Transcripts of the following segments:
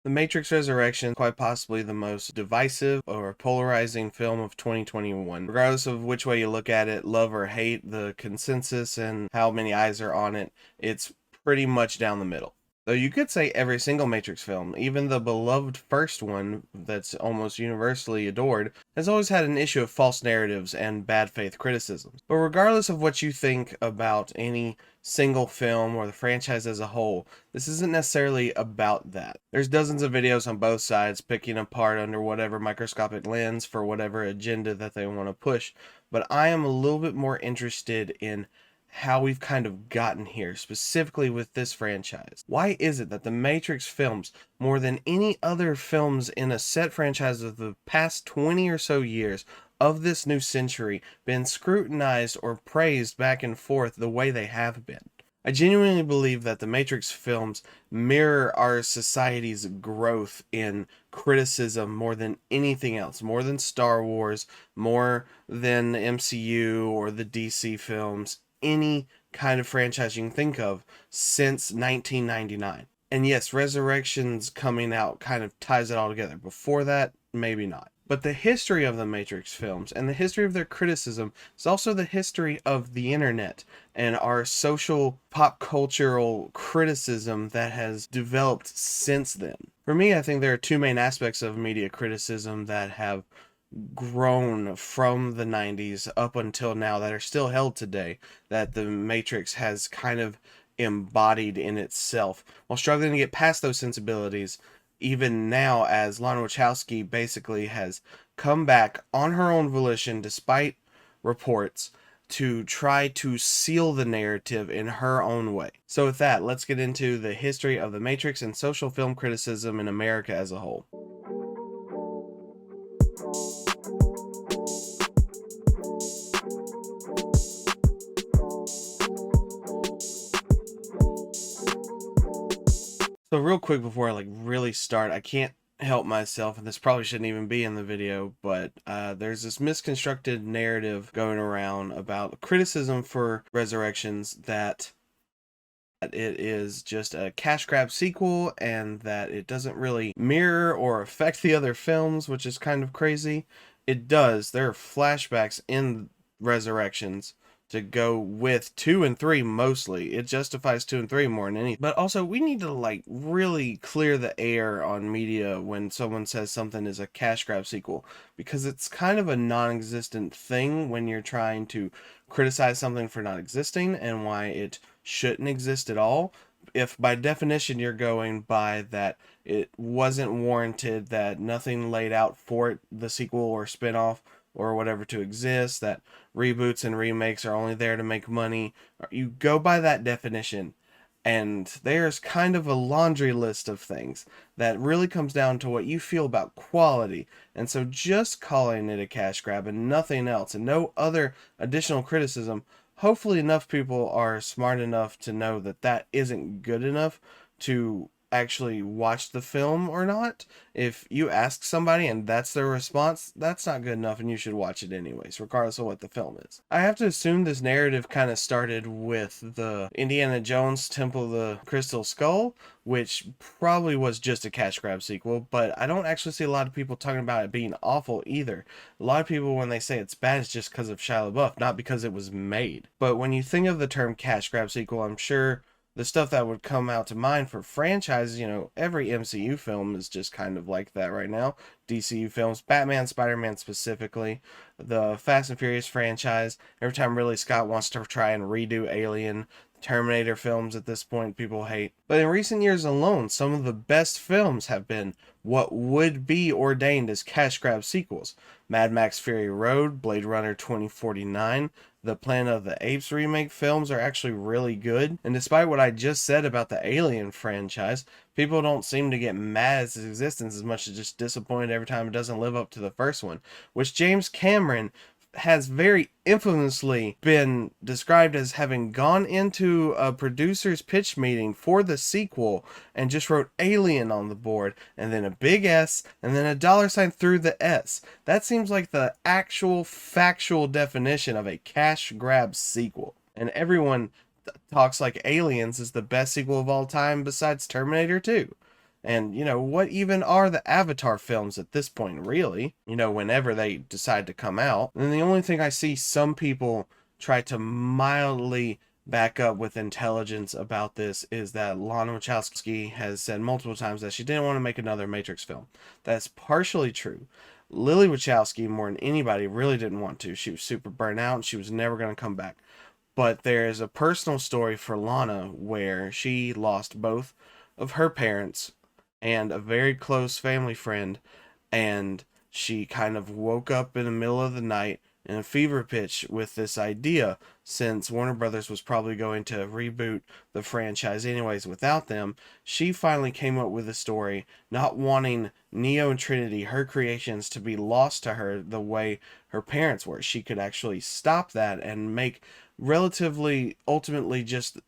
The Matrix Resurrection, quite possibly the most divisive or polarizing film of 2021. Regardless of which way you look at it, love or hate, the consensus and how many eyes are on it, it's pretty much down the middle. Though you could say every single Matrix film, even the beloved first one that's almost universally adored, has always had an issue of false narratives and bad faith criticisms. But regardless of what you think about any single film or the franchise as a whole, this isn't necessarily about that. There's dozens of videos on both sides picking apart under whatever microscopic lens for whatever agenda that they want to push, but I am a little bit more interested in how we've kind of gotten here, specifically with this franchise. Why is it that the Matrix films, more than any other films in a set franchise of the past 20 or so years of this new century, been scrutinized or praised back and forth the way they have been? I genuinely believe that the Matrix films mirror our society's growth in criticism more than anything else, more than Star Wars, more than the MCU or the DC films, any kind of franchise you can think of since 1999. And yes, Resurrections coming out kind of ties it all together. Before that, maybe not. But the history of the Matrix films and the history of their criticism is also the history of the internet and our social pop cultural criticism that has developed since then. For me, I think there are two main aspects of media criticism that have grown from the 90s up until now that are still held today, that the Matrix has kind of embodied in itself while struggling to get past those sensibilities, even now, as Lana Wachowski basically has come back on her own volition despite reports to try to seal the narrative in her own way. So with that, let's get into the history of the Matrix and social film criticism in America as a whole. So real quick before I really start, I can't help myself, and this probably shouldn't even be in the video, but there's this misconstructed narrative going around about criticism for Resurrections that it is just a cash grab sequel and that it doesn't really mirror or affect the other films, which is kind of crazy. It does. There are flashbacks in Resurrections to go with 2 and 3 mostly. It justifies 2 and 3 more than anything. But also, we need to really clear the air on media when someone says something is a cash grab sequel, because it's kind of a non-existent thing when you're trying to criticize something for not existing and why it shouldn't exist at all. If by definition you're going by that it wasn't warranted, that nothing laid out for it, the sequel or spin-off or whatever, to exist, that reboots and remakes are only there to make money, you go by that definition, and there's kind of a laundry list of things that really comes down to what you feel about quality. And so just calling it a cash grab and nothing else and no other additional criticism, hopefully enough people are smart enough to know that that isn't good enough to actually watch the film or not. If you ask somebody and that's their response, that's not good enough and you should watch it anyways, regardless of what the film is. I have to assume this narrative kind of started with the Indiana Jones Temple of the Crystal Skull, which probably was just a cash grab sequel, but I don't actually see a lot of people talking about it being awful either. A lot of people, when they say it's bad, it's just because of Shia LaBeouf, not because it was made. But when you think of the term cash grab sequel, I'm sure the stuff that would come out to mind for franchises, every MCU film is just kind of like that right now. DCU films, Batman, Spider-Man specifically, the Fast and Furious franchise. Every time Ridley Scott wants to try and redo Alien, Terminator films at this point people hate. But in recent years alone, some of the best films have been what would be ordained as cash grab sequels. Mad Max Fury Road, Blade Runner 2049, the Planet of the Apes remake films are actually really good. And despite what I just said about the Alien franchise, people don't seem to get mad at its existence as much as just disappointed every time it doesn't live up to the first one, which James Cameron has very infamously been described as having gone into a producer's pitch meeting for the sequel and just wrote Alien on the board and then a big S and then a dollar sign through the S. That seems like the actual factual definition of a cash grab sequel. And everyone talks like Aliens is the best sequel of all time besides Terminator 2. And, what even are the Avatar films at this point, really? Whenever they decide to come out. And the only thing I see some people try to mildly back up with intelligence about this is that Lana Wachowski has said multiple times that she didn't want to make another Matrix film. That's partially true. Lily Wachowski, more than anybody, really didn't want to. She was super burnt out and she was never going to come back. But there's a personal story for Lana where she lost both of her parents and a very close family friend, and she kind of woke up in the middle of the night in a fever pitch with this idea, since Warner Brothers was probably going to reboot the franchise anyways without them. She finally came up with a story, not wanting Neo and Trinity, her creations, to be lost to her the way her parents were. She could actually stop that and make relatively ultimately just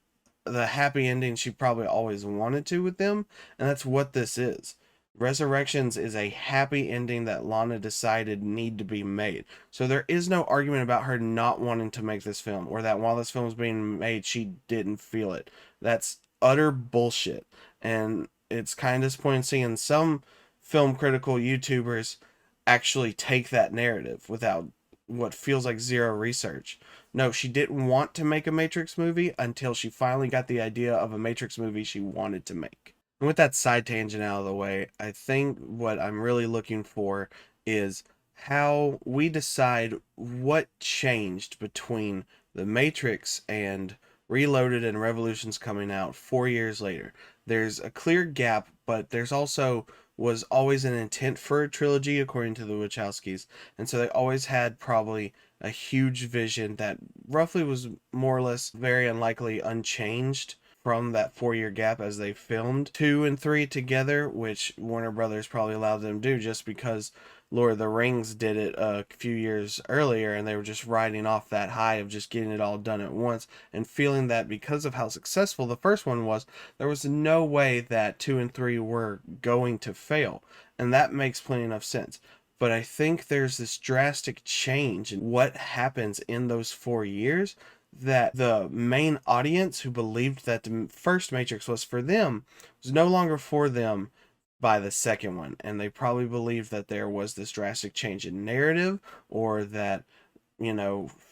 the happy ending she probably always wanted to with them, and that's what this is. Resurrections is a happy ending that Lana decided need to be made. So there is no argument about her not wanting to make this film, or that while this film was being made she didn't feel it. That's utter bullshit. And it's kind of disappointing seeing some film critical YouTubers actually take that narrative without what feels like zero research. No, she didn't want to make a Matrix movie until she finally got the idea of a Matrix movie she wanted to make. And with that side tangent out of the way, I think what I'm really looking for is how we decide what changed between The Matrix and Reloaded and Revolutions coming out 4 years later. There's a clear gap, but there's also was always an intent for a trilogy according to the Wachowskis, and so they always had probably a huge vision that roughly was more or less very unlikely unchanged from that 4 year gap as they filmed 2 and 3 together, which Warner Brothers probably allowed them to do just because Lord of the Rings did it a few years earlier, and they were just riding off that high of just getting it all done at once and feeling that because of how successful the first one was, there was no way that 2 and 3 were going to fail. And that makes plenty enough sense. But I think there's this drastic change in what happens in those 4 years that the main audience who believed that the first Matrix was for them was no longer for them by the second one. And they probably believed that there was this drastic change in narrative, or that,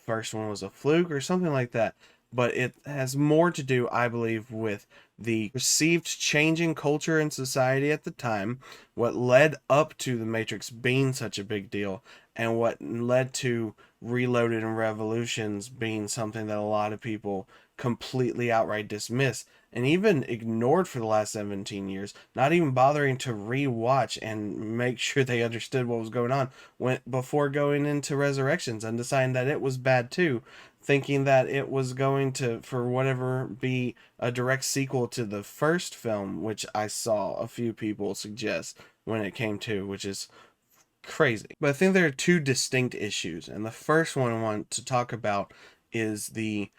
first one was a fluke or something like that. But it has more to do, I believe, with the perceived change in culture and society at the time, what led up to the Matrix being such a big deal, and what led to Reloaded and Revolutions being something that a lot of people completely outright dismiss and even ignored for the last 17 years, not even bothering to rewatch and make sure they understood what was going on before going into Resurrections and deciding that it was bad too, thinking that it was going to, for whatever, be a direct sequel to the first film, which I saw a few people suggest when it came to, which is crazy. But I think there are two distinct issues, and the first one I want to talk about is the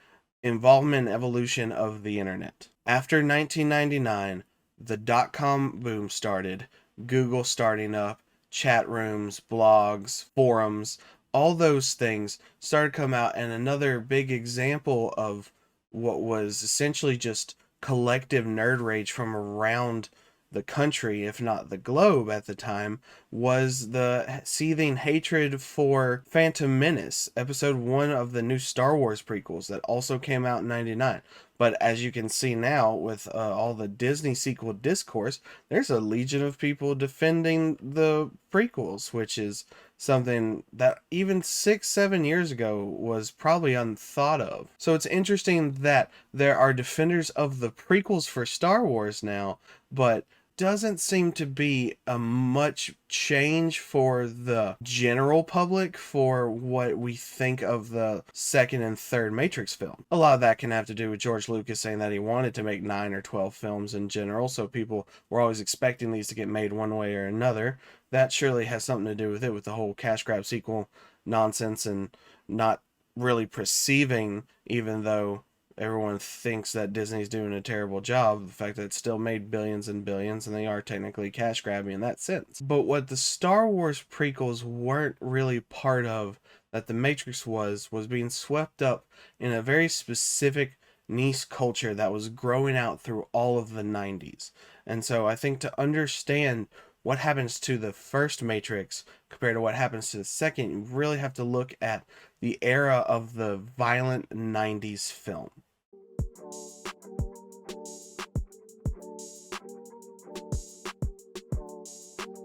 involvement and evolution of the internet. After 1999, the dot-com boom started, Google starting up, chat rooms, blogs, forums, all those things started to come out, and another big example of what was essentially just collective nerd rage from around the country, if not the globe at the time, was the seething hatred for Phantom Menace, episode 1 of the new Star Wars prequels that also came out in 99. But as you can see now with all the Disney sequel discourse, there's a legion of people defending the prequels, which is something that even 6-7 years ago was probably unthought of. So it's interesting that there are defenders of the prequels for Star Wars now, but doesn't seem to be a much change for the general public for what we think of the second and third Matrix film. A lot of that can have to do with George Lucas saying that he wanted to make 9 or 12 films in general, so people were always expecting these to get made one way or another. That surely has something to do with it, with the whole cash grab sequel nonsense and not really perceiving, even though everyone thinks that Disney's doing a terrible job, the fact that it still made billions and billions, and they are technically cash grabbing in that sense. But what the Star Wars prequels weren't really part of, that the Matrix was being swept up in a very specific niche culture that was growing out through all of the 90s. And so I think to understand what happens to the first Matrix compared to what happens to the second, you really have to look at the era of the violent 90s film.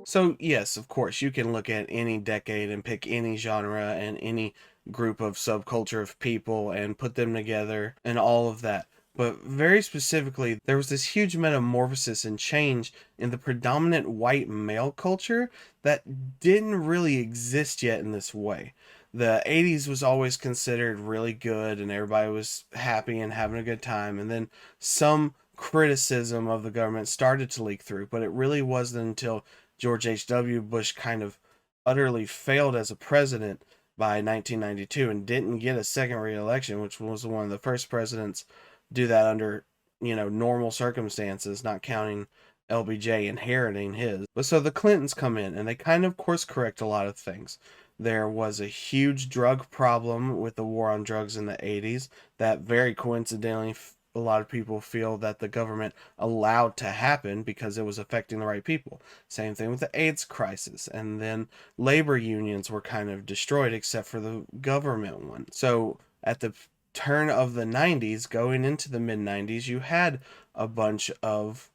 So, yes, of course, you can look at any decade and pick any genre and any group of subculture of people and put them together and all of that. But very specifically, there was this huge metamorphosis and change in the predominant white male culture that didn't really exist yet in this way. The 80s was always considered really good and everybody was happy and having a good time. And then some criticism of the government started to leak through, but it really wasn't until George H.W. Bush kind of utterly failed as a president by 1992 and didn't get a second reelection, which was one of the first presidents do that under, normal circumstances, not counting LBJ inheriting his. But so the Clintons come in and they kind of course correct a lot of things. There was a huge drug problem with the war on drugs in the 80s that very coincidentally a lot of people feel that the government allowed to happen because it was affecting the right people. Same thing with the AIDS crisis. And then labor unions were kind of destroyed except for the government one. So at the turn of the 90s, going into the mid 90s, you had a bunch of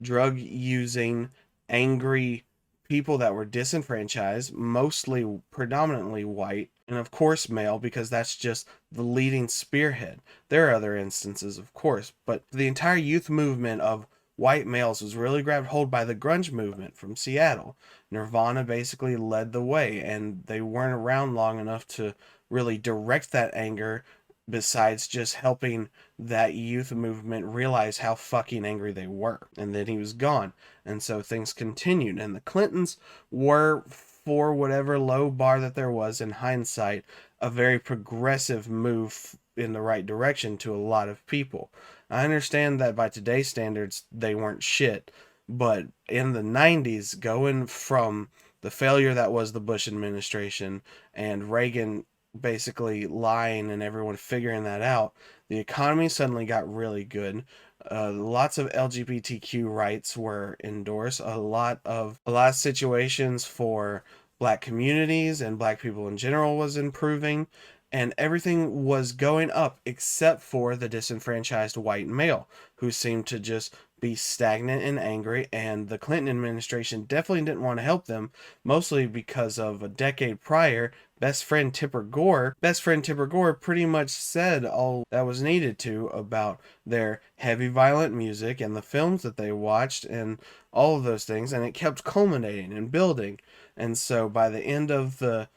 drug using, angry people that were disenfranchised, mostly predominantly white, and of course male, because that's just the leading spearhead. There are other instances, of course, but the entire youth movement of white males was really grabbed hold by the grunge movement from Seattle. Nirvana basically led the way, and they weren't around long enough to really direct that anger besides just helping that youth movement realize how fucking angry they were. And then he was gone. And so things continued. And the Clintons were, for whatever low bar that there was in hindsight, a very progressive move in the right direction to a lot of people. I understand that by today's standards, they weren't shit. But in the 90s, going from the failure that was the Bush administration and Reagan basically lying and everyone figuring that out, the economy suddenly got really good. Lots of LGBTQ rights were endorsed. A lot of situations for black communities and black people in general was improving, and everything was going up except for the disenfranchised white male who seemed to just be stagnant and angry, and the Clinton administration definitely didn't want to help them, mostly because of a decade prior, best friend Tipper Gore pretty much said all that was needed to about their heavy violent music and the films that they watched and all of those things, and it kept culminating and building. And so by the end of the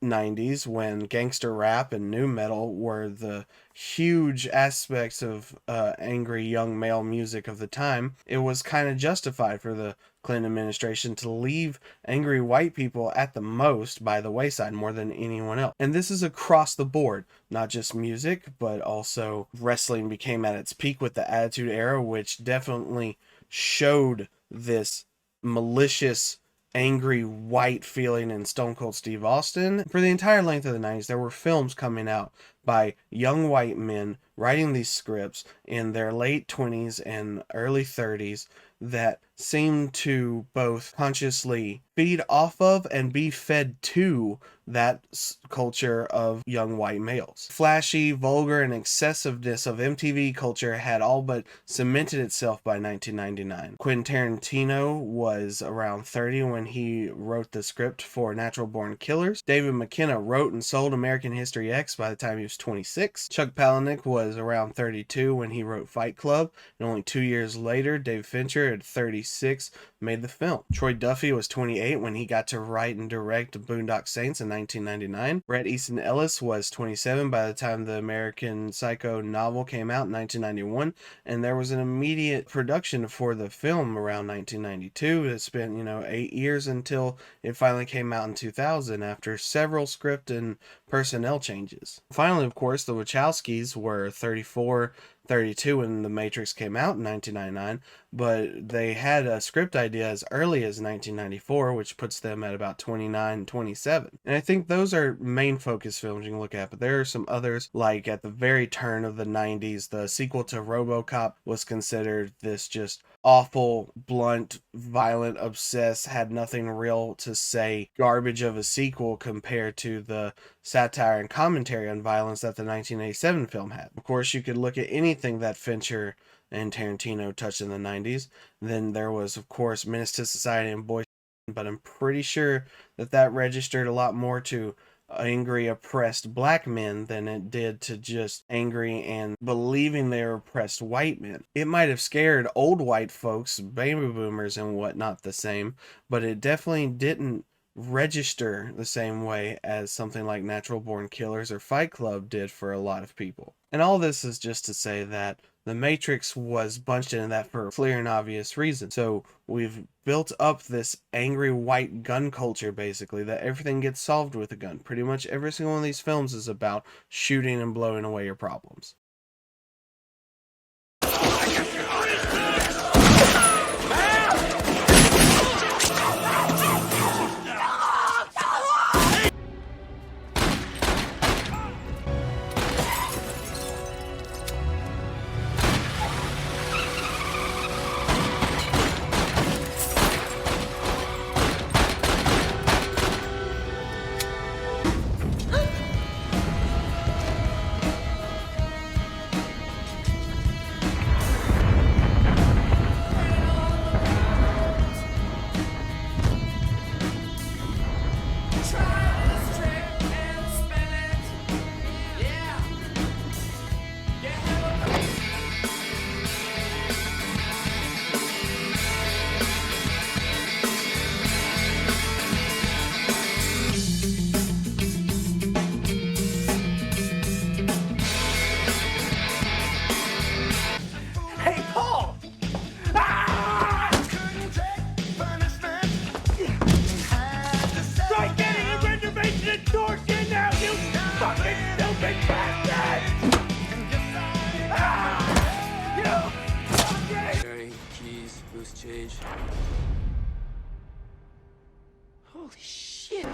90s, when gangster rap and nu metal were the huge aspects of angry young male music of the time, it was kind of justified for the Clinton administration to leave angry white people at the most by the wayside more than anyone else. And this is across the board, not just music, but also wrestling became at its peak with the Attitude Era, which definitely showed this malicious angry white feeling in Stone Cold Steve Austin. For the entire length of the 90s, there were films coming out by young white men writing these scripts in their late 20s and early 30s that seemed to both consciously feed off of and be fed to that culture of young white males. Flashy, vulgar, and excessiveness of MTV culture had all but cemented itself by 1999. Quentin Tarantino was around 30 when he wrote the script for Natural Born Killers. David McKenna wrote and sold American History X by the time he was 26. Chuck Palahniuk was around 32 when he wrote Fight Club, and only 2 years later, David Fincher, at 36, made the film. Troy Duffy was 28 when he got to write and direct Boondock Saints in 1999. Bret Easton Ellis was 27 by the time the American Psycho novel came out in 1991, and there was an immediate production for the film around 1992. It spent, 8 years until it finally came out in 2000 after several script and personnel changes. Finally, of course, the Wachowskis were 34 32 when The Matrix came out in 1999, but they had a script idea as early as 1994, which puts them at about 29, 27. And I think those are main focus films you can look at, but there are some others, like at the very turn of the 90s, the sequel to RoboCop was considered this just awful, blunt, violent, obsessed, had nothing real to say garbage of a sequel compared to the satire and commentary on violence that the 1987 film had. Of course, you could look at anything that Fincher and Tarantino touched in the 90s. Then there was, of course, Menace to Society and Boy, but I'm pretty sure that registered a lot more to angry, oppressed black men than it did to just angry and believing they were oppressed white men. It might have scared old white folks, baby boomers and whatnot, the same, but it definitely didn't register the same way as something like Natural Born Killers or Fight Club did for a lot of people. And all this is just to say that The Matrix was bunched into that for a clear and obvious reason. So we've built up this angry white gun culture, basically, that everything gets solved with a gun. Pretty much every single one of these films is about shooting and blowing away your problems. Change. Holy shit.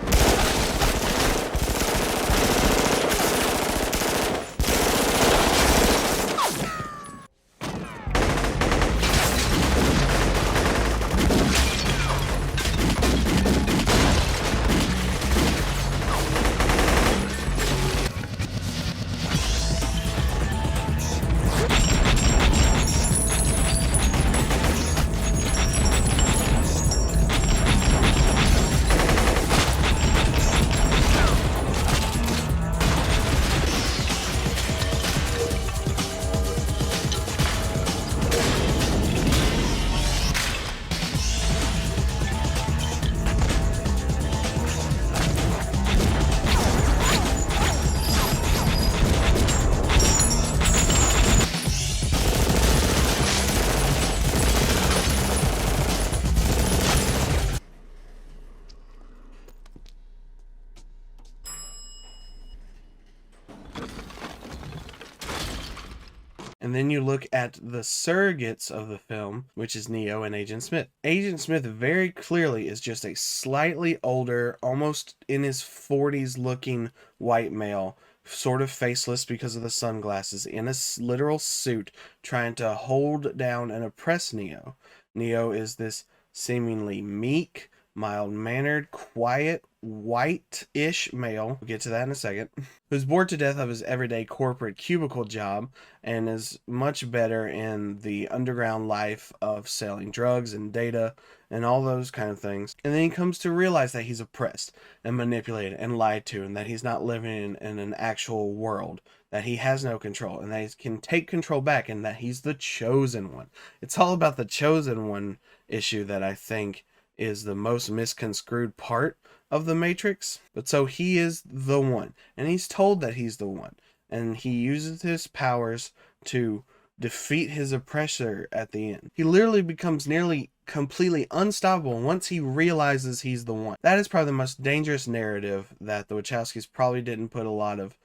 And then you look at the surrogates of the film, which is Neo and Agent Smith. Agent Smith very clearly is just a slightly older, almost in his 40s looking white male, sort of faceless because of the sunglasses, in a literal suit, trying to hold down and oppress Neo. Neo is this seemingly meek, mild-mannered, quiet, white-ish male, we'll get to that in a second, who's bored to death of his everyday corporate cubicle job and is much better in the underground life of selling drugs and data and all those kind of things. And then he comes to realize that he's oppressed and manipulated and lied to, and that he's not living in an actual world, that he has no control, and that he can take control back, and that he's the chosen one. It's all about the chosen one issue that I think is the most misconstrued part of the Matrix. But so he is the one, and he's told that he's the one, and he uses his powers to defeat his oppressor at the end. He literally becomes nearly completely unstoppable once he realizes he's the one. That is probably the most dangerous narrative that the Wachowskis probably didn't put a lot of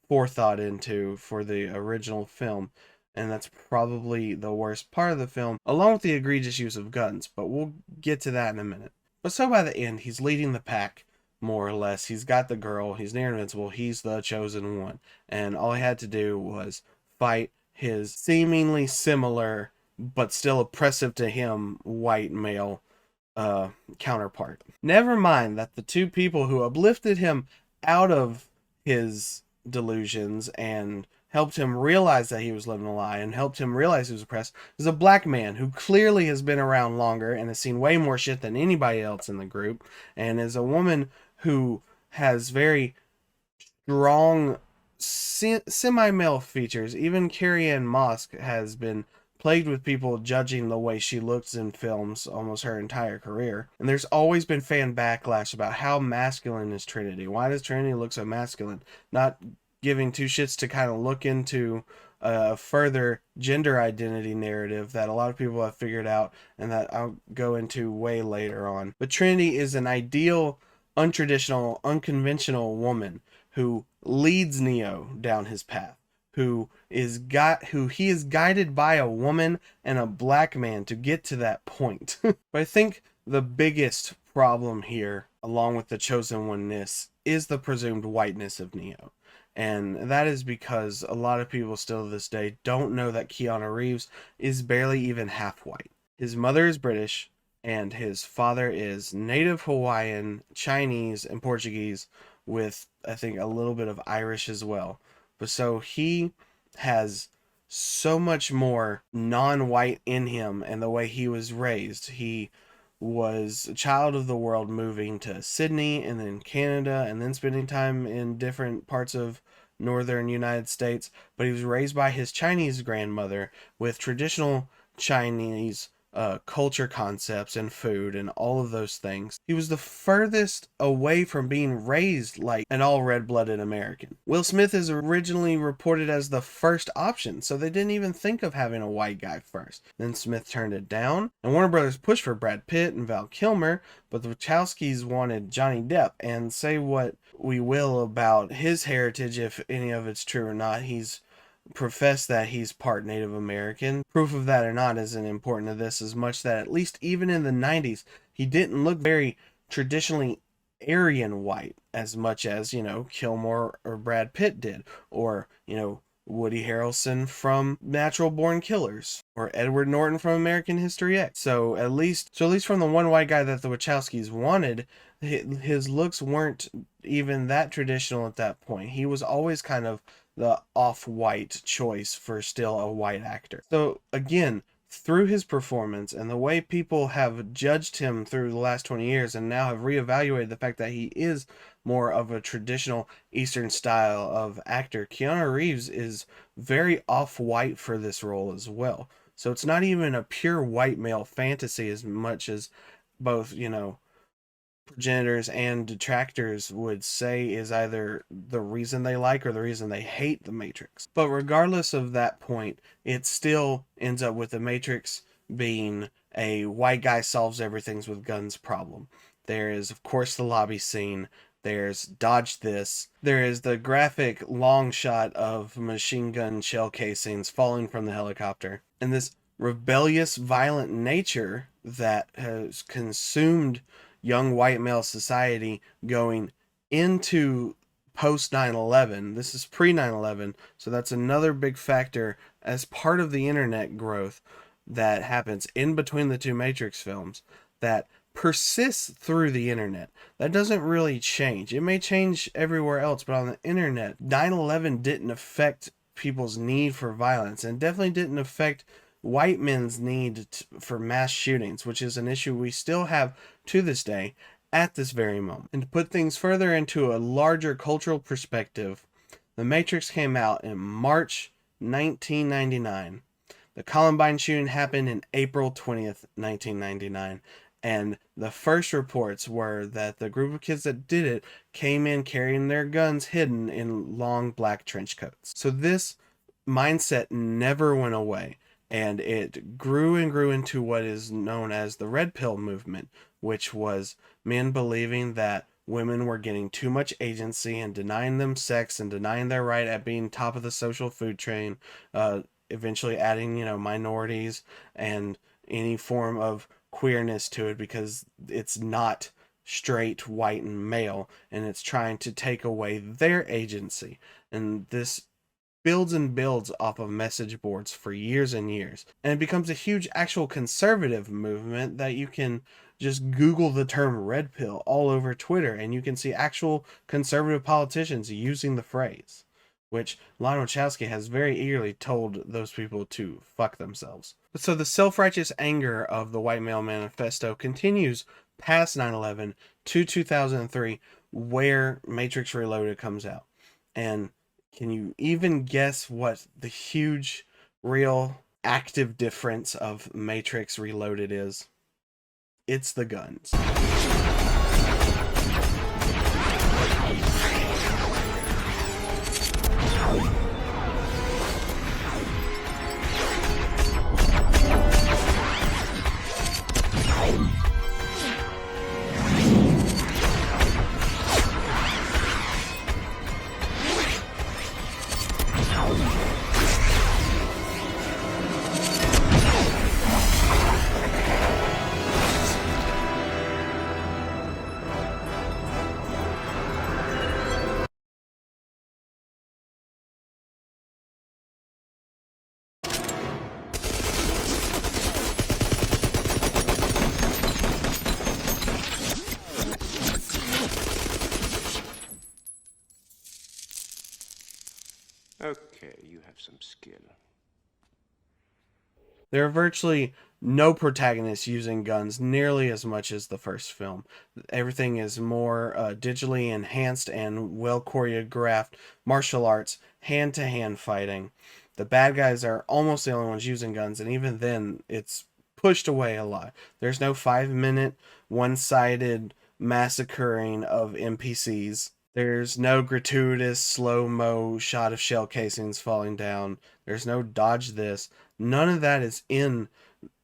forethought into for the original film. and that's probably the worst part of the film, along with the egregious use of guns, but we'll get to that in a minute. But so by the end, he's leading the pack, more or less. He's got the girl, he's near invincible, he's the chosen one, and all he had to do was fight his seemingly similar, but still oppressive to him, white male counterpart. Never mind that the two people who uplifted him out of his delusions and helped him realize that he was living a lie and helped him realize he was oppressed is a black man who clearly has been around longer and has seen way more shit than anybody else in the group, and is a woman who has very strong semi-male features. Even Carrie-Anne Moss has been plagued with people judging the way she looks in films almost her entire career. And there's always been fan backlash about how masculine is Trinity. Why does Trinity look so masculine? Not giving two shits to kind of look into a further gender identity narrative that a lot of people have figured out and that I'll go into way later on. But Trinity is an ideal, untraditional, unconventional woman who leads Neo down his path, who he is guided by a woman and a black man to get to that point. But I think the biggest problem here, along with the chosen oneness, is the presumed whiteness of Neo. And that is because a lot of people still to this day don't know that Keanu Reeves is barely even half white. His mother is British, and his father is native Hawaiian, Chinese, and Portuguese, with, I think, a little bit of Irish as well. But so he has so much more non-white in him and the way he was raised. He was a child of the world, moving to Sydney and then Canada and then spending time in different parts of northern United States, but he was raised by his Chinese grandmother with traditional Chinese culture concepts and food and all of those things. He was the furthest away from being raised like an all red-blooded American. Will Smith is originally reported as the first option, so they didn't even think of having a white guy first. Then Smith turned it down, and Warner Brothers pushed for Brad Pitt and Val Kilmer, but the Wachowskis wanted Johnny Depp. And say what we will about his heritage, if any of it's true or not, he's profess that he's part Native American. Proof of that or not isn't important to this, as much that at least even in the 90s, he didn't look very traditionally Aryan white as much as, Kilmer or Brad Pitt did, or, Woody Harrelson from Natural Born Killers, or Edward Norton from American History X. So at least from the one white guy that the Wachowskis wanted, his looks weren't even that traditional at that point. He was always kind of the off-white choice for still a white actor. So again, through his performance and the way people have judged him through the last 20 years and now have reevaluated the fact that he is more of a traditional Eastern style of actor, Keanu Reeves is very off-white for this role as well. So it's not even a pure white male fantasy as much as both, progenitors and detractors would say is either the reason they like or the reason they hate the Matrix. But regardless of that point, it still ends up with the Matrix being a white guy solves everything with guns problem. There is, of course, the lobby scene. There's dodge this. There is the graphic long shot of machine gun shell casings falling from the helicopter. And this rebellious, violent nature that has consumed young white male society going into post 9/11. This is pre 9/11, so that's another big factor as part of the internet growth that happens in between the two Matrix films that persists through the internet. That doesn't really change. It may change everywhere else, but on the internet, 9/11 didn't affect people's need for violence and definitely didn't affect white men's need for mass shootings, which is an issue we still have to this day at this very moment. And to put things further into a larger cultural perspective, The Matrix came out in March 1999. The Columbine shooting happened in April 20th, 1999. And the first reports were that the group of kids that did it came in carrying their guns hidden in long black trench coats. So this mindset never went away. And it grew and grew into what is known as the Red Pill movement, which was men believing that women were getting too much agency and denying them sex and denying their right at being top of the social food chain, eventually adding, minorities and any form of queerness to it, because it's not straight, white, and male, and it's trying to take away their agency. And this builds and builds off of message boards for years and years. And it becomes a huge actual conservative movement that you can just Google the term red pill all over Twitter, and you can see actual conservative politicians using the phrase, which Lionel Wachowski has very eagerly told those people to fuck themselves. So the self-righteous anger of the White Male Manifesto continues past 9/11 to 2003, where Matrix Reloaded comes out. And can you even guess what the huge, real, active difference of Matrix Reloaded is? It's the guns. Okay, you have some skill. There are virtually no protagonists using guns nearly as much as the first film. Everything is more digitally enhanced and well choreographed martial arts, hand-to-hand fighting. The bad guys are almost the only ones using guns, and even then, it's pushed away a lot. There's no 5-minute, one-sided massacring of NPCs. There's no gratuitous slow-mo shot of shell casings falling down. There's no dodge this. None of that is in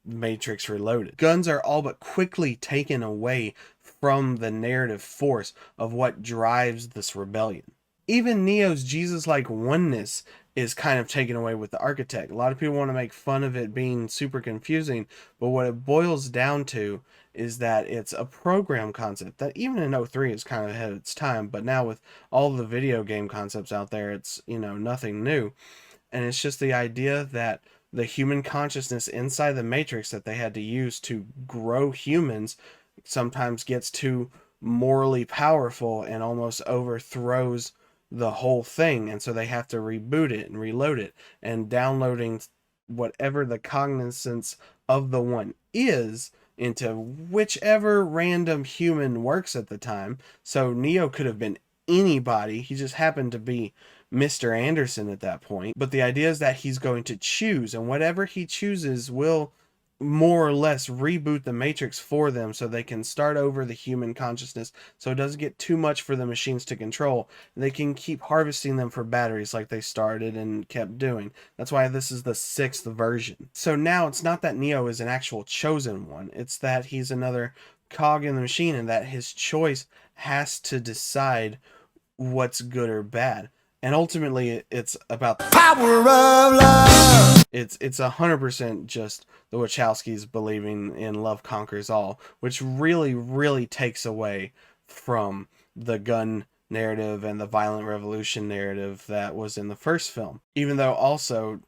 Matrix Reloaded. Guns are all but quickly taken away from the narrative force of what drives this rebellion. Even Neo's Jesus-like oneness is kind of taken away with the Architect. A lot of people want to make fun of it being super confusing, but what it boils down to is that it's a program concept that even in '03 is kind of ahead of its time, but now with all the video game concepts out there, it's, nothing new. And it's just the idea that the human consciousness inside the Matrix that they had to use to grow humans sometimes gets too morally powerful and almost overthrows the whole thing, and so they have to reboot it and reload it, and downloading whatever the cognizance of the one is into whichever random human works at the time. So Neo could have been anybody, he just happened to be Mr. Anderson at that point. But the idea is that he's going to choose, and whatever he chooses will more or less reboot the Matrix for them, so they can start over the human consciousness, so it doesn't get too much for the machines to control. They can keep harvesting them for batteries like they started and kept doing. That's why this is the 6th version. So now it's not that Neo is an actual chosen one, it's that he's another cog in the machine, and that his choice has to decide what's good or bad. And ultimately, it's about the power of love. It's 100% just the Wachowskis believing in love conquers all, which really, really takes away from the gun narrative and the violent revolution narrative that was in the first film. Even though also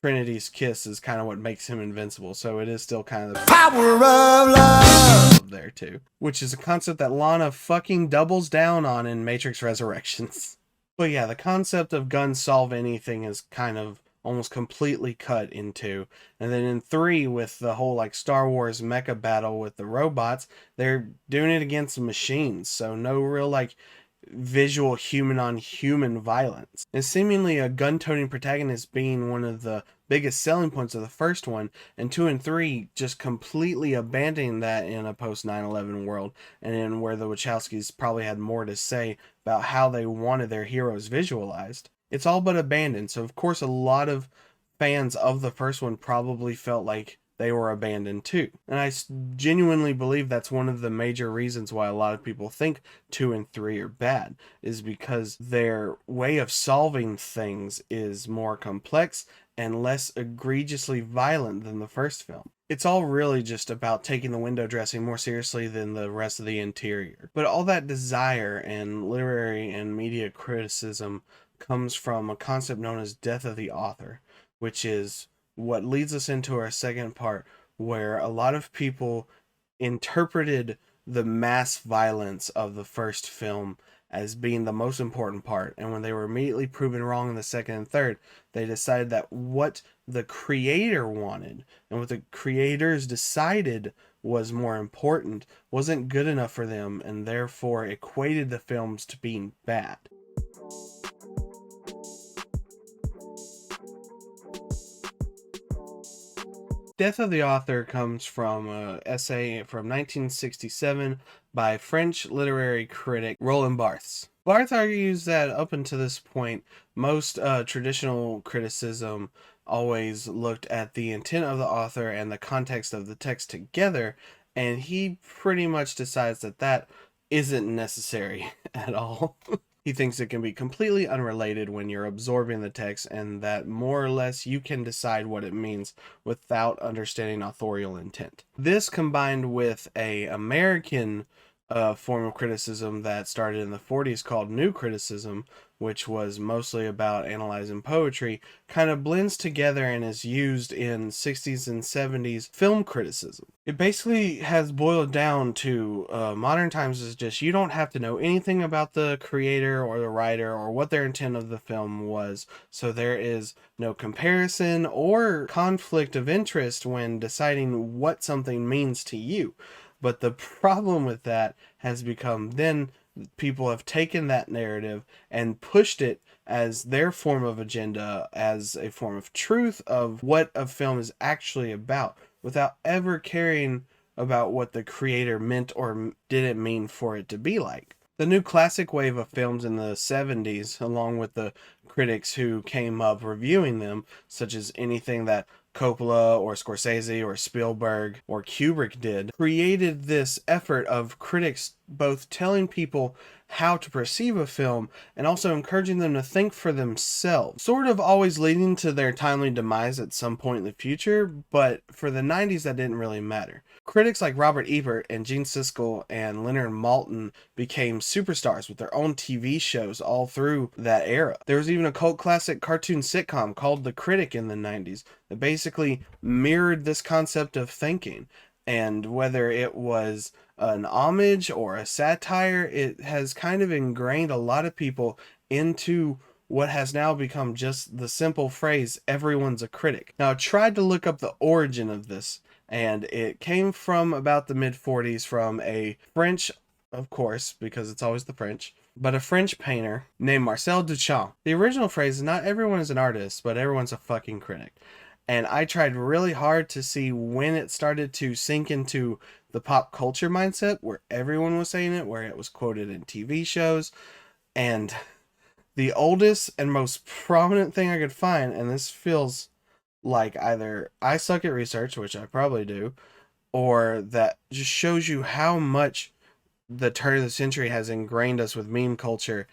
Trinity's kiss is kind of what makes him invincible, so it is still kind of the power of love there too, which is a concept that Lana fucking doubles down on in Matrix Resurrections. But yeah, the concept of guns solve anything is kind of almost completely cut in 2. And then in 3, with the whole like Star Wars mecha battle with the robots, they're doing it against machines. So no real like visual human on human violence. And seemingly a gun-toting protagonist being one of the biggest selling points of the first one, and 2 and 3 just completely abandoning that in a post 9/11 world, and in where the Wachowskis probably had more to say about how they wanted their heroes visualized. It's all but abandoned. So of course a lot of fans of the first one probably felt like they were abandoned too. And I genuinely believe that's one of the major reasons why a lot of people think 2 and 3 are bad, is because their way of solving things is more complex and less egregiously violent than the first film. It's all really just about taking the window dressing more seriously than the rest of the interior. But all that desire and literary and media criticism comes from a concept known as death of the author, which is what leads us into our second part, where a lot of people interpreted the mass violence of the first film as being the most important part. And when they were immediately proven wrong in the second and third, they decided that what the creator wanted and what the creators decided was more important wasn't good enough for them, and therefore equated the films to being bad. Death of the Author comes from an essay from 1967 by French literary critic Roland Barthes. Barthes argues that up until this point, most traditional criticism always looked at the intent of the author and the context of the text together, and he pretty much decides that that isn't necessary at all. He thinks it can be completely unrelated when you're absorbing the text, and that more or less you can decide what it means without understanding authorial intent. This, combined with a American form of criticism that started in the 40s called New Criticism, which was mostly about analyzing poetry, kind of blends together and is used in 60s and 70s film criticism. It basically has boiled down to modern times is just you don't have to know anything about the creator or the writer or what their intent of the film was, so there is no comparison or conflict of interest when deciding what something means to you. But the problem with that has become then people have taken that narrative and pushed it as their form of agenda, as a form of truth of what a film is actually about, without ever caring about what the creator meant or didn't mean for it to be like. The new classic wave of films in the 70s, along with the critics who came up reviewing them, such as anything that Coppola or Scorsese or Spielberg or Kubrick did, created this effort of critics both telling people how to perceive a film and also encouraging them to think for themselves, sort of always leading to their timely demise at some point in the future. But for the 90s, that didn't really matter. Critics like Robert Ebert and Gene Siskel and Leonard Maltin became superstars with their own TV shows all through that era. There was even a cult classic cartoon sitcom called The Critic in the 90s that basically mirrored this concept of thinking. And whether it was an homage or a satire, it has kind of ingrained a lot of people into what has now become just the simple phrase, everyone's a critic. Now, I tried to look up the origin of this, and it came from about the mid-40s from a French, of course, because it's always the French, but a French painter named Marcel Duchamp. The original phrase is not everyone is an artist, but everyone's a fucking critic. And I tried really hard to see when it started to sink into the pop culture mindset where everyone was saying it, where it was quoted in TV shows. And the oldest and most prominent thing I could find, and this feels like either I suck at research, which I probably do, or that just shows you how much the turn of the century has ingrained us with meme culture,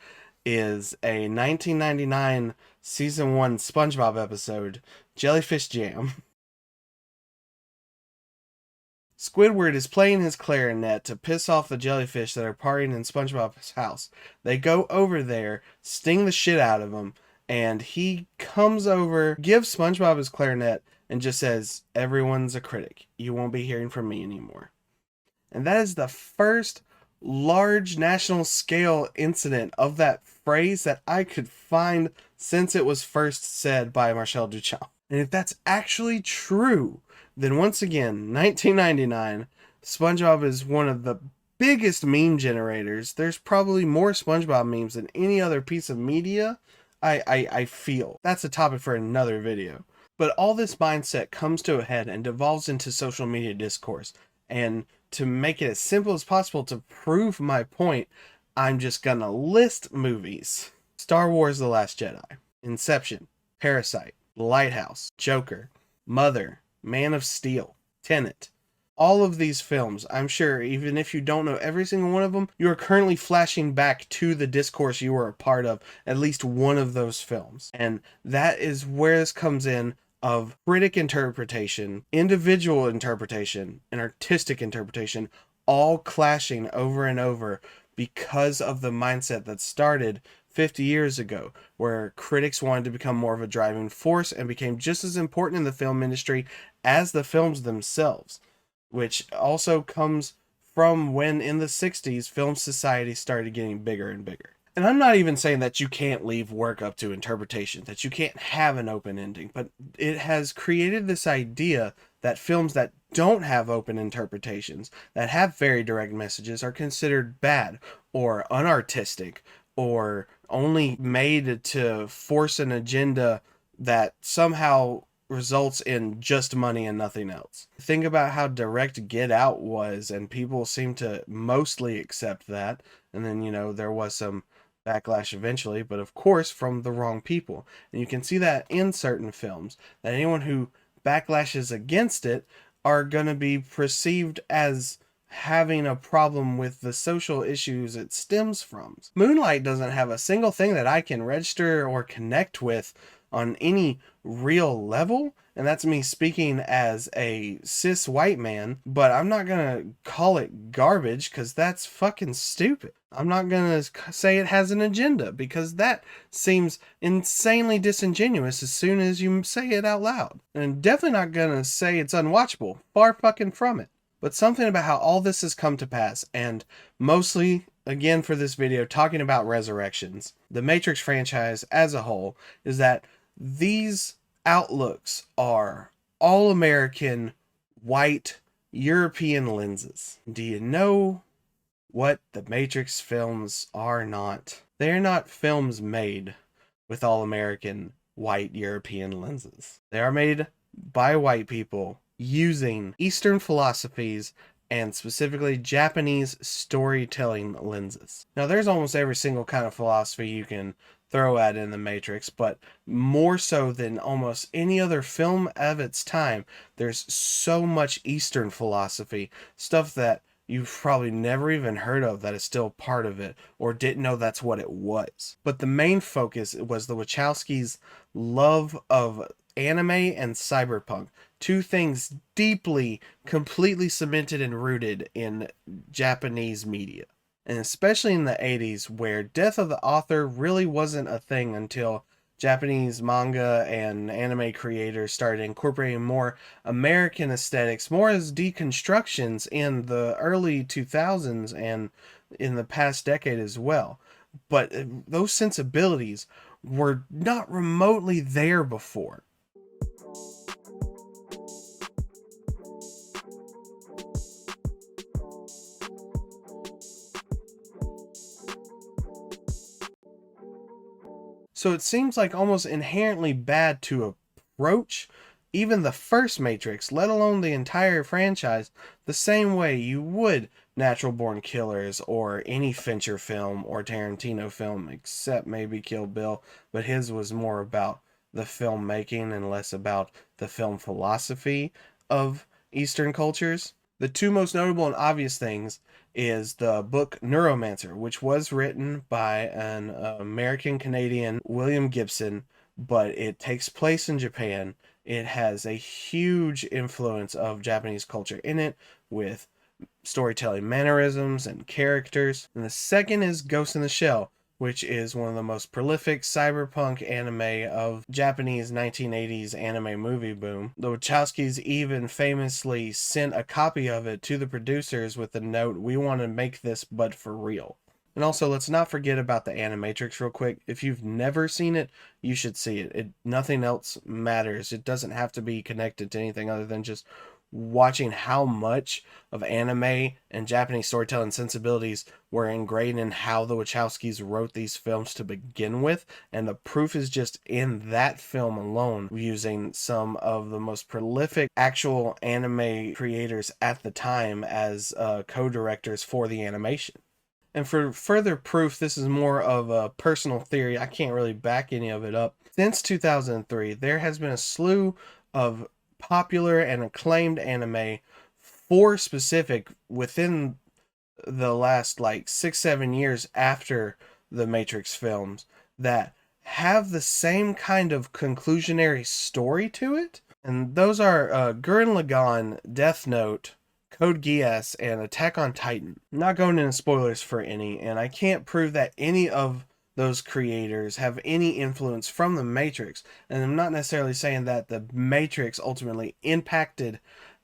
is a 1999 season 1 SpongeBob episode, Jellyfish Jam. Squidward is playing his clarinet to piss off the jellyfish that are partying in SpongeBob's house. They go over there, sting the shit out of him, and he comes over, gives SpongeBob his clarinet, and just says, everyone's a critic. You won't be hearing from me anymore. And that is the first large national scale incident of that phrase that I could find since it was first said by Marcel Duchamp. And if that's actually true, then once again, 1999, SpongeBob is one of the biggest meme generators. There's probably more SpongeBob memes than any other piece of media. I feel. That's a topic for another video. But all this mindset comes to a head and devolves into social media discourse. And to make it as simple as possible to prove my point, I'm just gonna list movies. Star Wars: The Last Jedi, Inception, Parasite, Lighthouse, Joker, Mother, Man of Steel, Tenet. all of these films, I'm sure, even if you don't know every single one of them, you are currently flashing back to the discourse you were a part of at least one of those films. And that is where this comes in of critic interpretation, individual interpretation, and artistic interpretation all clashing over and over because of the mindset that started 50 years ago, where critics wanted to become more of a driving force and became just as important in the film industry as the films themselves, which also comes from when in the 60s film society started getting bigger and bigger. And I'm not even saying that you can't leave work up to interpretation, that you can't have an open ending, but it has created this idea that films that don't have open interpretations, that have very direct messages, are considered bad or unartistic or only made to force an agenda that somehow results in just money and nothing else. Think about how direct Get Out was, and people seem to mostly accept that. And then, there was some backlash eventually, but of course from the wrong people. And you can see that in certain films, that anyone who backlashes against it are going to be perceived as having a problem with the social issues it stems from. Moonlight doesn't have a single thing that I can register or connect with on any real level, and that's me speaking as a cis white man, but I'm not gonna call it garbage because that's fucking stupid. I'm not gonna say it has an agenda because that seems insanely disingenuous as soon as you say it out loud. And I'm definitely not gonna say it's unwatchable. Far fucking from it. But something about how all this has come to pass, and mostly, again for this video, talking about Resurrections, the Matrix franchise as a whole, is that these outlooks are all American, white, European lenses. Do you know what the Matrix films are not? They're not films made with all American, white, European lenses. They are made by white people using Eastern philosophies and specifically Japanese storytelling lenses. Now, there's almost every single kind of philosophy you can throw at in the Matrix, but more so than almost any other film of its time, there's so much Eastern philosophy, stuff that you've probably never even heard of that is still part of it, or didn't know that's what it was. But the main focus was the Wachowskis' love of anime and cyberpunk, two things deeply, completely cemented and rooted in Japanese media. And especially in the 80s, where death of the author really wasn't a thing until Japanese manga and anime creators started incorporating more American aesthetics, more as deconstructions in the early 2000s and in the past decade as well. But those sensibilities were not remotely there before. So it seems like almost inherently bad to approach even the first Matrix, let alone the entire franchise, the same way you would Natural Born Killers or any Fincher film or Tarantino film, except maybe Kill Bill, but his was more about the filmmaking and less about the film philosophy of Eastern cultures. The two most notable and obvious things is the book Neuromancer, which was written by an American-Canadian William Gibson, but it takes place in Japan. It has a huge influence of Japanese culture in it, with storytelling mannerisms and characters. And the second is Ghost in the Shell, which is one of the most prolific cyberpunk anime of Japanese 1980s anime movie boom. The Wachowskis even famously sent a copy of it to the producers with the note, "We want to make this, but for real." And also, let's not forget about the Animatrix real quick. If you've never seen it, you should see it. Nothing else matters. It doesn't have to be connected to anything other than just watching how much of anime and Japanese storytelling sensibilities were ingrained in how the Wachowskis wrote these films to begin with. And the proof is just in that film alone, using some of the most prolific actual anime creators at the time as co-directors for the animation. And for further proof, this is more of a personal theory. I can't really back any of it up. Since 2003, there has been a slew of popular and acclaimed anime 4 specific within the last like 6-7 years after the Matrix films that have the same kind of conclusionary story to it. And those are Gurren Lagann, Death Note, Code Geass, and Attack on Titan. I'm not going into spoilers for any, and I can't prove that any of those creators have any influence from the Matrix. And I'm not necessarily saying that the Matrix ultimately impacted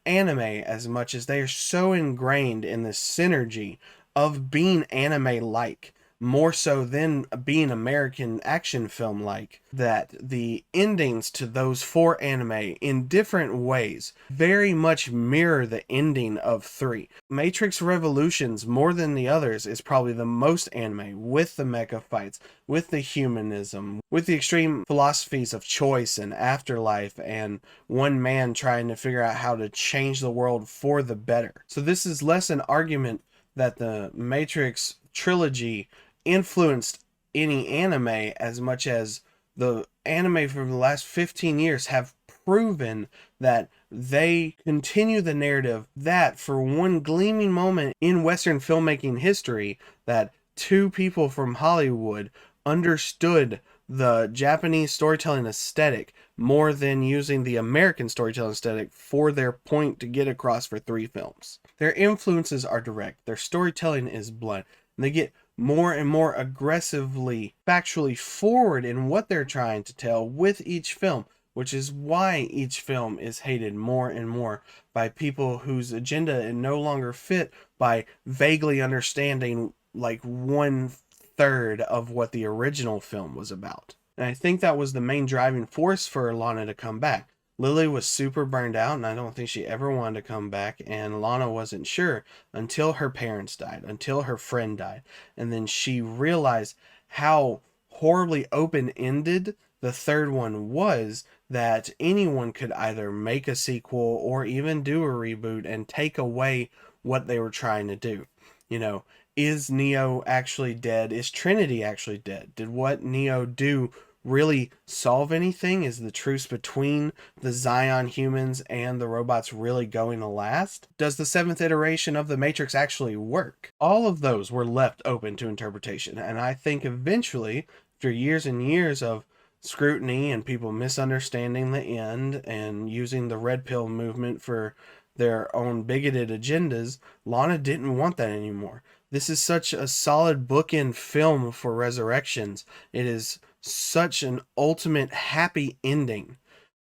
anime as much as they are so ingrained in the synergy of being anime-like, more so than being American action film like, that the endings to those 4 anime in different ways very much mirror the ending of 3. Matrix Revolutions, more than the others, is probably the most anime, with the mecha fights, with the humanism, with the extreme philosophies of choice and afterlife, and one man trying to figure out how to change the world for the better. So this is less an argument that the Matrix trilogy influenced any anime as much as the anime from the last 15 years have proven that they continue the narrative that for one gleaming moment in Western filmmaking history, that 2 people from Hollywood understood the Japanese storytelling aesthetic more than using the American storytelling aesthetic for their point to get across for 3 films. Their influences are direct, their storytelling is blunt, and they get more and more aggressively factually forward in what they're trying to tell with each film, which is why each film is hated more and more by people whose agenda no longer fit by vaguely understanding like 1/3 of what the original film was about. And I think that was the main driving force for Lana to come back. Lily was super burned out, and I don't think she ever wanted to come back, and Lana wasn't sure until her parents died, until her friend died, and then she realized how horribly open-ended the 3rd one was, that anyone could either make a sequel or even do a reboot and take away what they were trying to do. You know, is Neo actually dead? Is Trinity actually dead? Did what Neo do really solve anything? Is the truce between the Zion humans and the robots really going to last? Does the 7th iteration of the Matrix actually work? All of those were left open to interpretation, and I think eventually, after years and years of scrutiny and people misunderstanding the end and using the red pill movement for their own bigoted agendas, Lana didn't want that anymore. This is such a solid bookend film for Resurrections. It is such an ultimate happy ending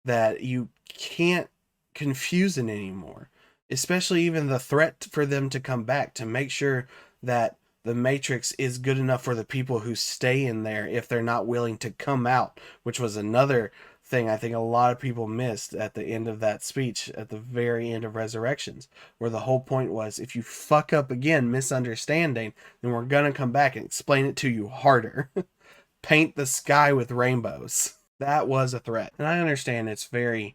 that you can't confuse it anymore. Especially even the threat for them to come back, to make sure that the Matrix is good enough for the people who stay in there if they're not willing to come out, which was another thing I think a lot of people missed at the end of that speech, at the very end of Resurrections, where the whole point was, if you fuck up again, misunderstanding, then we're gonna come back and explain it to you harder. Paint the sky with rainbows. That was a threat. And I understand it's very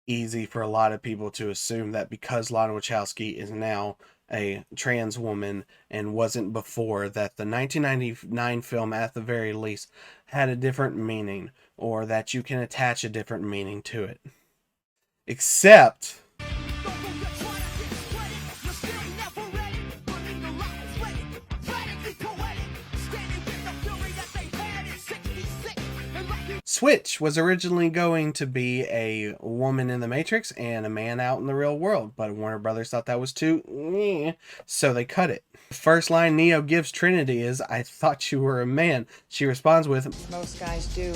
easy for a lot of people to assume that because Lana Wachowski is now a trans woman and wasn't before, that the 1999 film at the very least had a different meaning, or that you can attach a different meaning to it. Except Switch was originally going to be a woman in the Matrix and a man out in the real world, but Warner Brothers thought that was too so they cut it. The first line Neo gives Trinity is, "I thought you were a man." She responds with, Most guys do.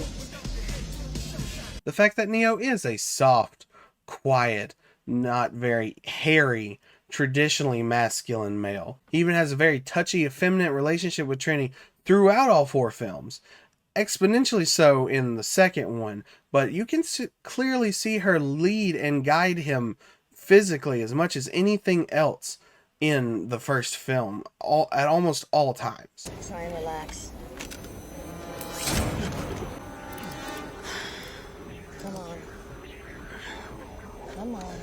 the fact that Neo is a soft, quiet, not very hairy, traditionally masculine male. He even has a very touchy, effeminate relationship with Trinity throughout all 4 films. Exponentially so in the second one, but you can clearly see her lead and guide him physically as much as anything else in the first film, at almost all times. Try and relax. Come on. Come on.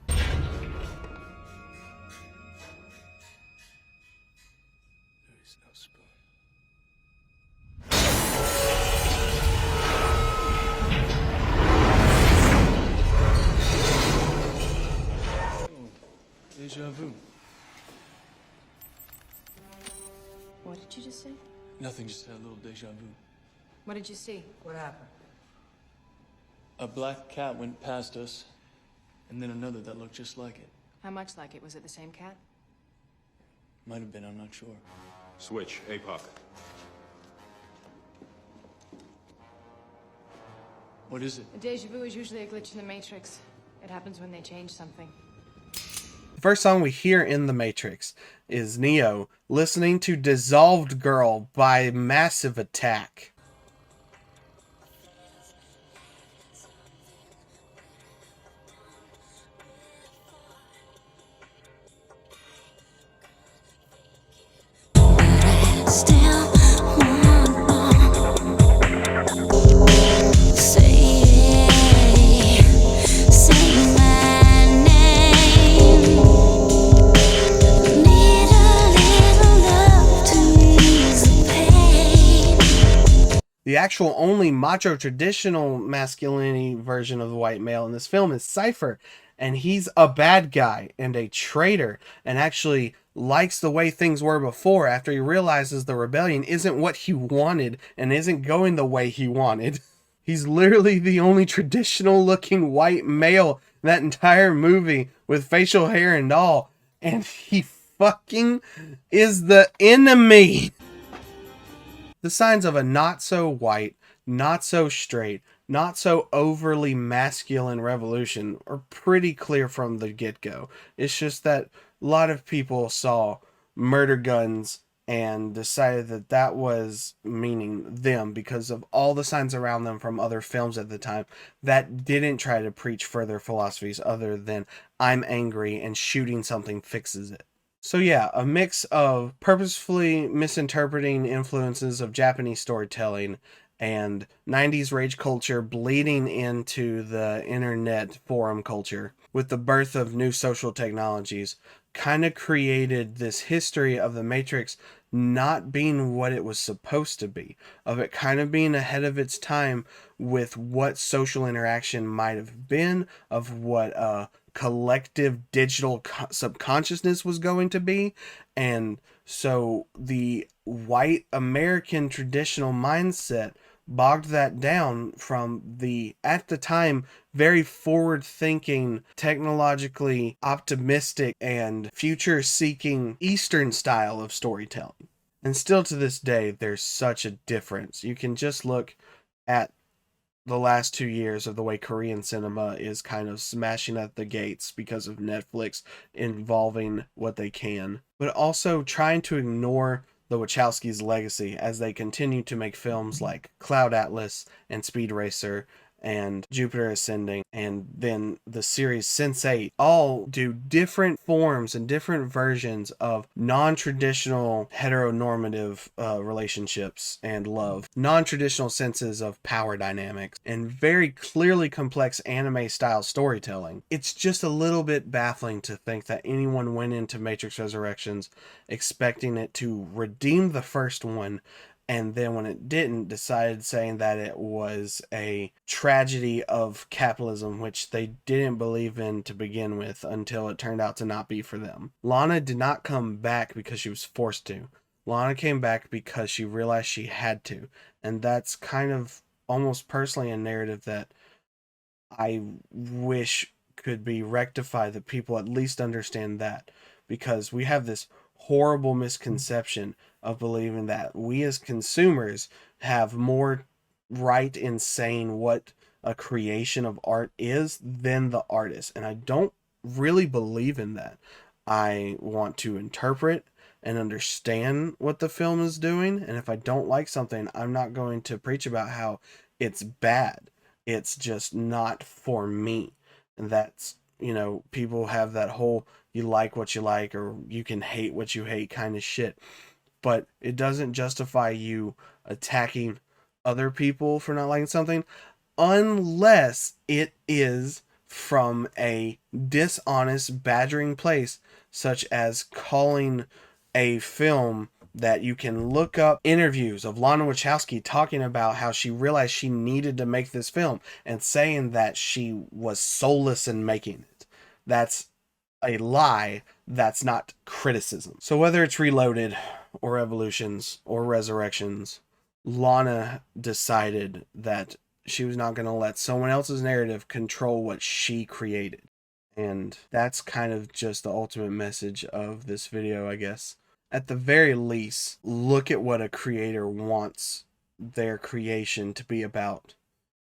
There is no spoon. Nothing, just had a little deja vu. What did you see? What happened? A black cat went past us, and then another that looked just like it. How much like it? Was it the same cat? Might have been, I'm not sure. Switch, APOC. What is it? A deja vu is usually a glitch in the Matrix. It happens when they change something. The first song we hear in The Matrix is Neo listening to Dissolved Girl by Massive Attack. Still want more. Say my name. Need a little love to ease the pain. The actual only macho traditional masculinity version of the white male in this film is Cypher, and he's a bad guy and a traitor, and actually likes the way things were before after he realizes the rebellion isn't what he wanted and isn't going the way he wanted. He's literally the only traditional looking white male in that entire movie with facial hair and all, and he fucking is the enemy. The signs of a not so white, not so straight, not so overly masculine revolution are pretty clear from the get-go. It's just that a lot of people saw murder guns and decided that that was meaning them because of all the signs around them from other films at the time that didn't try to preach further philosophies other than I'm angry and shooting something fixes it. So yeah, a mix of purposefully misinterpreting influences of Japanese storytelling and 90s rage culture bleeding into the internet forum culture with the birth of new social technologies kind of created this history of the Matrix not being what it was supposed to be, of it kind of being ahead of its time with what social interaction might have been, of what collective digital subconsciousness was going to be. And so the white American traditional mindset bogged that down from the, at the time, very forward thinking, technologically optimistic and future seeking Eastern style of storytelling. And still to this day, there's such a difference. You can just look at the last 2 years of the way Korean cinema is kind of smashing at the gates because of Netflix involving what they can, but also trying to ignore the Wachowskis' legacy as they continue to make films like Cloud Atlas and Speed Racer and Jupiter Ascending, and then the series Sense8, all do different forms and different versions of non-traditional heteronormative relationships and love, non-traditional senses of power dynamics, and very clearly complex anime style storytelling. It's just a little bit baffling to think that anyone went into Matrix Resurrections expecting it to redeem the first one, and then when it didn't, decided saying that it was a tragedy of capitalism, which they didn't believe in to begin with until it turned out to not be for them. Lana did not come back because she was forced to. Lana came back because she realized she had to. And that's kind of almost personally a narrative that I wish could be rectified, that people at least understand that. Because we have this horrible misconception of believing that we as consumers have more right in saying what a creation of art is than the artist. And I don't really believe in that. I want to interpret and understand what the film is doing. And if I don't like something, I'm not going to preach about how it's bad. It's just not for me. And that's, you know, people have that whole you like what you like or you can hate what you hate kind of shit. But it doesn't justify you attacking other people for not liking something unless it is from a dishonest, badgering place, such as calling a film that you can look up interviews of Lana Wachowski talking about how she realized she needed to make this film and saying that she was soulless in making it. That's a lie. That's not criticism. So whether it's Reloaded or revolutions or resurrections, Lana decided that she was not going to let someone else's narrative control what she created. And that's kind of just the ultimate message of this video, I guess. At the very least, look at what a creator wants their creation to be about.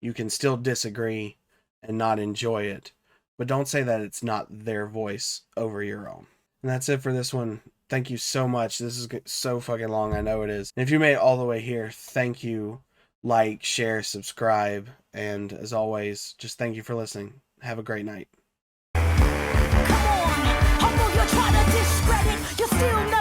You can still disagree and not enjoy it, but don't say that it's not their voice over your own. And that's it for this one. Thank you so much. This is so fucking long, I know it is. And if you made it all the way here, thank you. Like, share, subscribe, and as always, just thank you for listening. Have a great night. Come on, humble, you're trying to discredit. You still